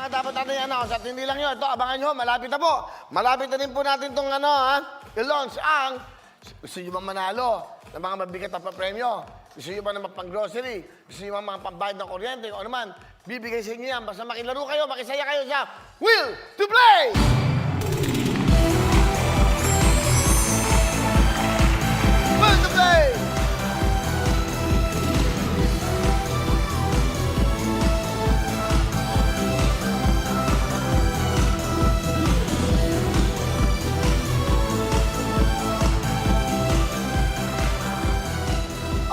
mga dapat natin i-announce. At hindi lang yun. Ito, abangan nyo. Malapit na po. Malapit na din po natin itong i-launch ang gusto nyo bang manalo ng mga mabigat na papremyo? Gusto nyo ba na magpang-grocery? Gusto nyo bang mga pambayad ng kuryente? O naman, bibigay sa inyo yan. Basta makilaro kayo, makisaya kayo sa Will to Play! Will to Play!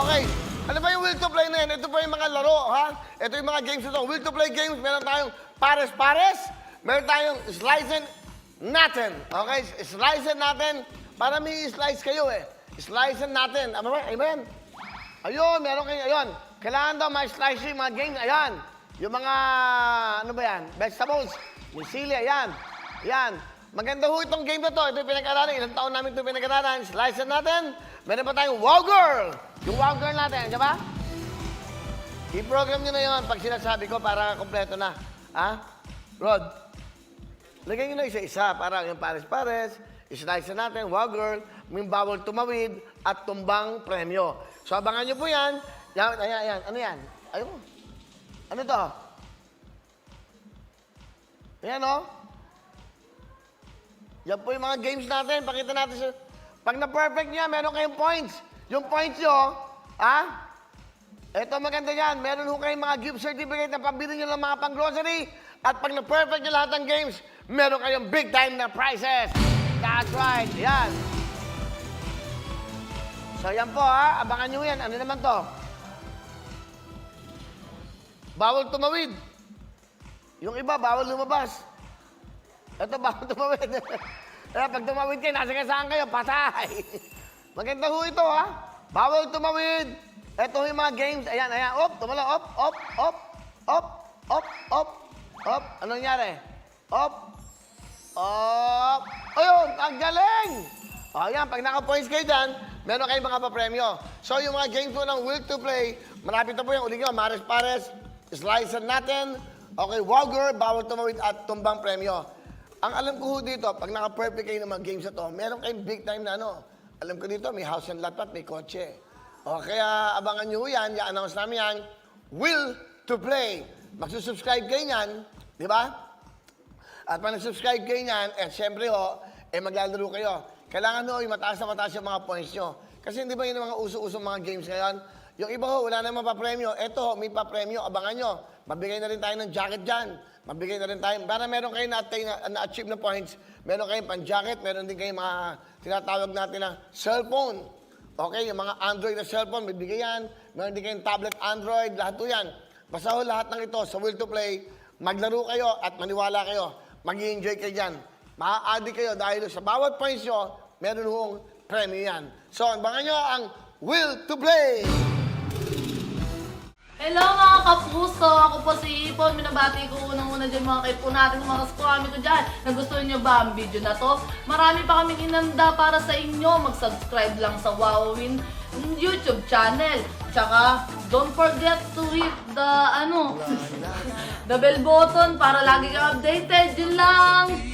Okay, ano ba yung Will to Play na yan? Ito po yung mga laro, ha? Ito yung mga games ito. Will to Play games, meron tayong pares-pares, meron tayong slice natin. Okay, slice natin para may slice kayo eh. Slice natin. Ano ba? Amen? Ayun, meron kayo, ayun. Kailangan daw ma-slice yung mga games, ayan. Yung mga, ano ba yan? Vegetables, yung sili, ayan. Ayan. Maganda ho itong game na to. Ito yung pinag-aralan. Ilang taon namin ito pinag-aralan. Slice natin. Meron pa tayong Wow Girl. Yung Wow Girl natin, di ba? I-program nyo na yun pag sinasabi ko para kompleto na. Ha? Rod, lagyan nyo na isa-isa para yung pares-pares. I-slice natin, Wow Girl, yung bawal tumawid at tumbang premyo. So abangan nyo po yan. Yan, ayan. Ano yan? Ayun mo. Ano to? Ayan o. Yan po yung mga games natin. Pakita natin sa... Pag na-perfect niya, meron kayong points. Yung points nyo, ito maganda yan. Meron ho kayong mga gift certificate na pambili nyo ng mga pang-grocery. At pag na-perfect nyo lahat ng games, meron kayong big time na prizes. That's right. Yan. So yan po abangan nyo yan. Ano naman to? Bawal tumawid. Yung iba, bawal lumabas. Ito, bawal tumawid. Kaya pag tumawid kayo, nasa kasaan kayo, patay. Maganda ho ito, Bawal tumawid. Ito yung mga games. Ayan. Op, tumala. Op. Anong nangyari? Op. Ayun, ang galing. Ayan, pag naka-points kayo dyan, meron kayong mga papremyo. So, yung mga games po ng Will to Play, malapit na po yung uling nyo, mares-pares, slice natin. Okay, Wow Girl, bawal tumawid at tumbang premyo. Ang alam ko ho dito, pag naka-perfect kayo ng mga games na to, meron kayong big time na Alam ko dito, may house and lot at may kotse. O, kaya abangan nyo yan, i-announce namin yan, Will to Play. Magsusubscribe kayo yan, di ba? At pag nag-subscribe kayo yan, syempre maglalaro kayo. Kailangan mataas na mataas yung mga points nyo. Kasi hindi ba yun ang mga uso-uso mga games ngayon? Yung iba wala namang papremyo. Ito, may papremyo, abangan nyo. Mabigay na rin tayo ng jacket dyan. Mabigay na rin tayo. Para meron kayo na-achieve na points, meron kayong pan-jacket, meron din kayong mga tinatawag natin na cellphone. Okay, yung mga Android na cellphone, bibigay yan. Meron din kayong tablet Android, lahat po yan. Basta lahat ng ito sa Will to Play, maglaro kayo at maniwala kayo. Mag-i-enjoy kayo dyan. Ma-addict kayo dahil sa bawat points nyo, meron hong premyo yan. So, abangan nyo ang Will to Play! Hello mga kapuso! Ako po si Ipon. Minabati ko unang-una dyan mga kaipo natin, mga kaskwami ko dyan. Nagustuhan nyo ba ang video na to? Marami pa kaming inanda para sa inyo. Mag-subscribe lang sa Wowin YouTube channel. Tsaka, don't forget to hit the, the bell button para lagi kang updated. Yun lang!